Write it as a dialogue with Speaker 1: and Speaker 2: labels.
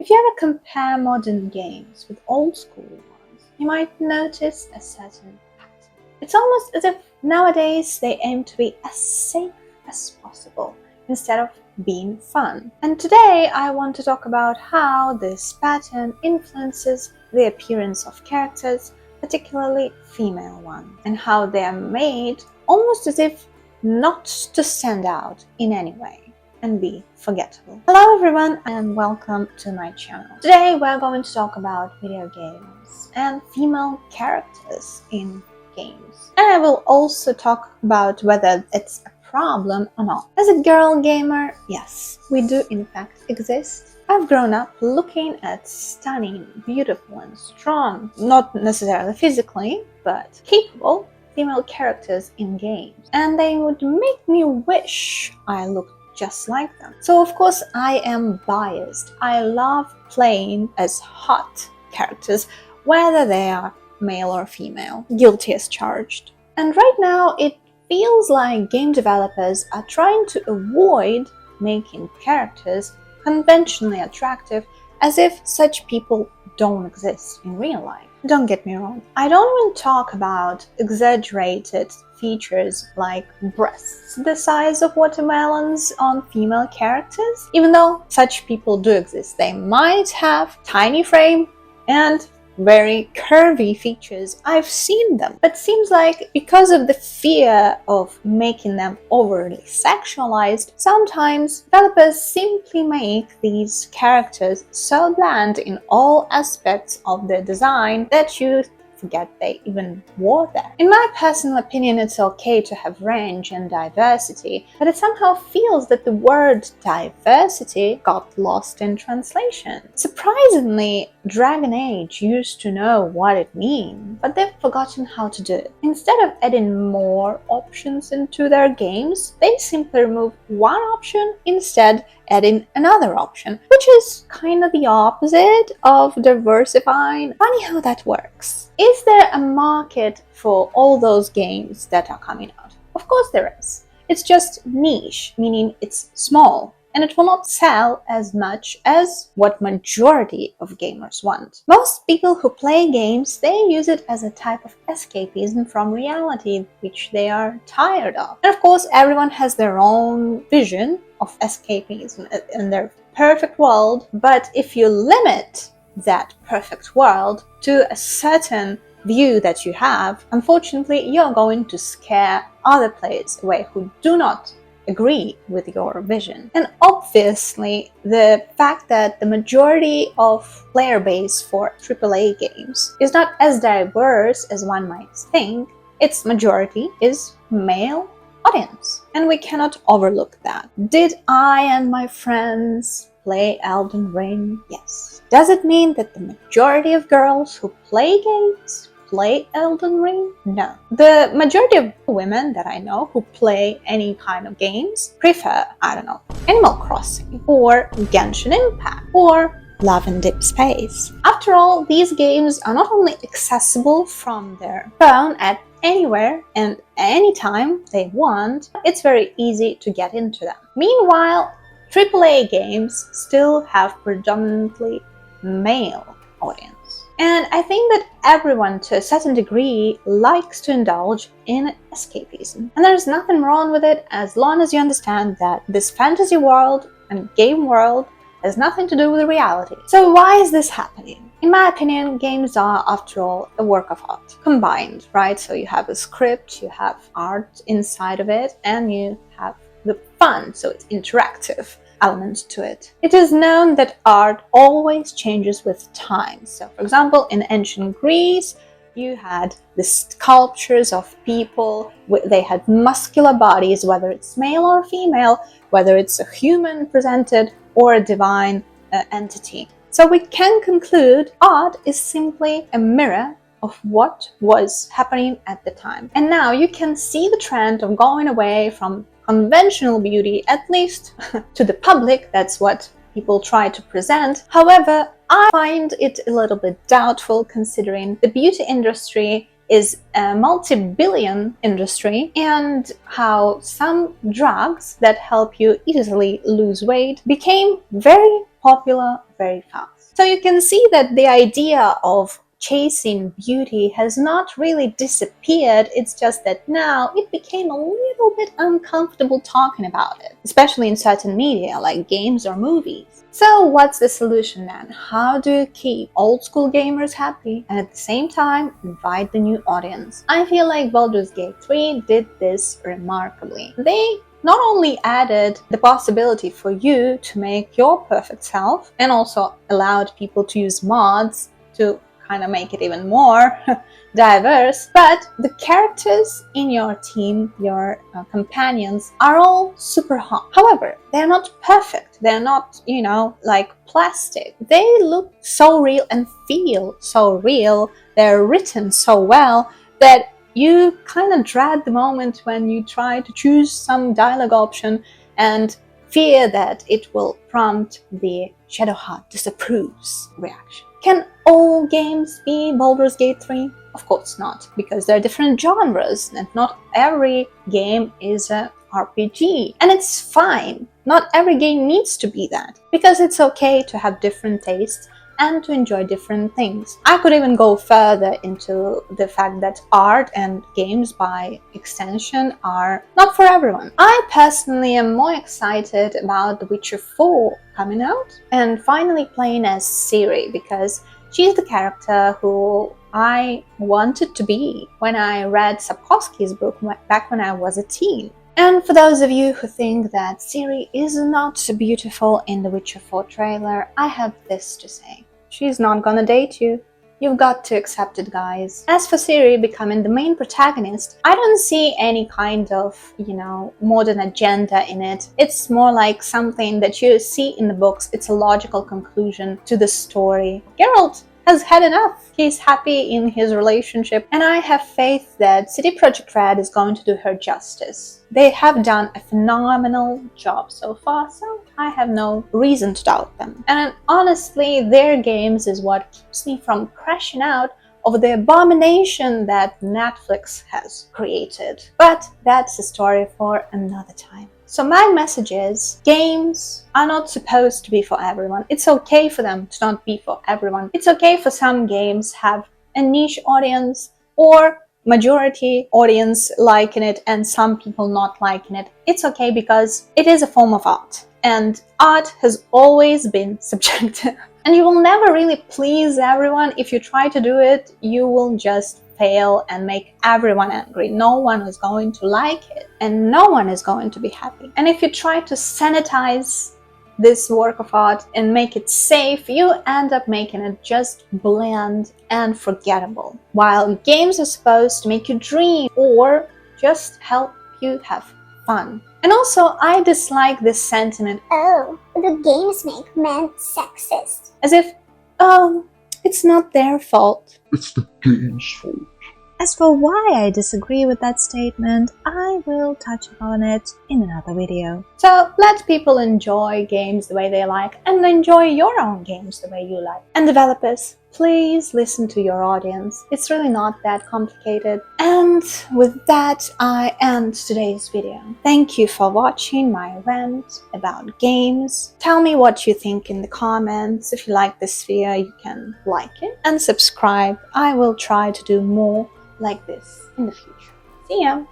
Speaker 1: If you ever compare modern games with old school ones, you might notice a certain pattern. It's almost as if nowadays they aim to be as safe as possible instead of being fun. And today I want to talk about how this pattern influences the appearance of characters, particularly female ones, and how they are made almost as if not to stand out in any way and be forgettable. Hello everyone and welcome to my channel. Today we're going to talk about video games and female characters in games. And I will also talk about whether it's a problem or not. As a girl gamer, yes, we do in fact exist. I've grown up looking at stunning, beautiful and strong, not necessarily physically, but capable female characters in games. And they would make me wish I looked just like them. So of course I am biased. I love playing as hot characters, whether they are male or female. Guilty as charged. And right now it feels like game developers are trying to avoid making characters conventionally attractive, as if such people don't exist in real life. Don't get me wrong, I don't even talk about exaggerated features like breasts the size of watermelons on female characters. Even though such people do exist, they might have tiny frame and very curvy features. I've seen them, but seems like because of the fear of making them overly sexualized, sometimes developers simply make these characters so bland in all aspects of their design that you forget they even wore them. In my personal opinion, it's okay to have range and diversity, but it somehow feels that the word diversity got lost in translation. Surprisingly, Dragon Age used to know what it means, but they've forgotten how to do it. Instead of adding more options into their games, they simply remove one option, instead adding another option, which is kind of the opposite of diversifying. Funny how that works. Is there a market for all those games that are coming out? Of course there is. It's just niche, meaning it's small, and it will not sell as much as what majority of gamers want. Most people who play games, they use it as a type of escapism from reality, which they are tired of. And of course, everyone has their own vision of escapism in their perfect world, but if you limit that perfect world to a certain view that you have, unfortunately, you're going to scare other players away who do not agree with your vision. And obviously, the fact that the majority of player base for AAA games is not as diverse as one might think, its majority is male audience. And we cannot overlook that. Did I and my friends play Elden Ring? Yes. Does it mean that the majority of girls who play games play Elden Ring? No. The majority of women that I know who play any kind of games prefer, I don't know, Animal Crossing or Genshin Impact or Love and Deep Space. After all, these games are not only accessible from their phone at anywhere and anytime they want, it's very easy to get into them. Meanwhile, AAA games still have predominantly male audience. And I think that everyone to a certain degree likes to indulge in escapism. And there's nothing wrong with it as long as you understand that this fantasy world and game world has nothing to do with reality. So why is this happening? In my opinion, games are, after all, a work of art. Combined, right? So you have a script, you have art inside of it, and you have the fun, so it's interactive element to it. It is known that art always changes with time. So for example, in ancient Greece, you had the sculptures of people, they had muscular bodies, whether it's male or female, whether it's a human presented or a divine entity. So we can conclude art is simply a mirror of what was happening at the time. And now you can see the trend of going away from conventional beauty, at least to the public. That's what people try to present. However, I find it a little bit doubtful, considering the beauty industry is a multi-billion industry, and how some drugs that help you easily lose weight became very popular very fast. So you can see that the idea of chasing beauty has not really disappeared. It's just that now it became a little bit uncomfortable talking about it, especially in certain media like games or movies. So what's the solution then? How do you keep old school gamers happy and at the same time invite the new audience? I feel like Baldur's Gate 3 did this remarkably. They not only added the possibility for you to make your perfect self and also allowed people to use mods to kind of make it even more diverse, but the characters in your team, your companions, are all super hot. However, they're not perfect. They're not, like plastic. They look so real and feel so real. They're written so well that you kind of dread the moment when you try to choose some dialogue option and fear that it will prompt the Shadowheart disapproves reaction. Can all games be Baldur's Gate 3? Of course not, because there are different genres and not every game is an RPG. And it's fine. Not every game needs to be that, because it's okay to have different tastes and to enjoy different things. I could even go further into the fact that art and games by extension are not for everyone. I personally am more excited about The Witcher 4 coming out and finally playing as Ciri, because she's the character who I wanted to be when I read Sapkowski's book back when I was a teen. And for those of you who think that Ciri is not so beautiful in the Witcher 4 trailer, I have this to say. She's not gonna date you. You've got to accept it, guys. As for Ciri becoming the main protagonist, I don't see any kind of, modern agenda in it. It's more like something that you see in the books. It's a logical conclusion to the story. Geralt has had enough. He's happy in his relationship, and I have faith that CD Projekt Red is going to do her justice. They have done a phenomenal job so far, so I have no reason to doubt them. And honestly, their games is what keeps me from crashing out over the abomination that Netflix has created. But that's a story for another time. So my message is, games are not supposed to be for everyone. It's okay for them to not be for everyone. It's okay for some games have a niche audience or majority audience liking it and some people not liking it. It's okay because it is a form of art. And art has always been subjective. And you will never really please everyone. If you try to do it, you will just fail and make everyone angry. No one is going to like it and no one is going to be happy. And if you try to sanitize this work of art and make it safe, you end up making it just bland and forgettable. While games are supposed to make you dream or just help you have fun. And also, I dislike this sentiment,
Speaker 2: oh, the games make men sexist.
Speaker 1: as if, it's not their fault.
Speaker 3: It's the game's fault.
Speaker 1: As for why I disagree with that statement, I will touch upon it in another video. So let people enjoy games the way they like and enjoy your own games the way you like. And developers, please listen to your audience. It's really not that complicated. And with that, I end today's video. Thank you for watching my rant about games. Tell me what you think in the comments. If you like this video, you can like it and subscribe. I will try to do more like this in the future. See ya!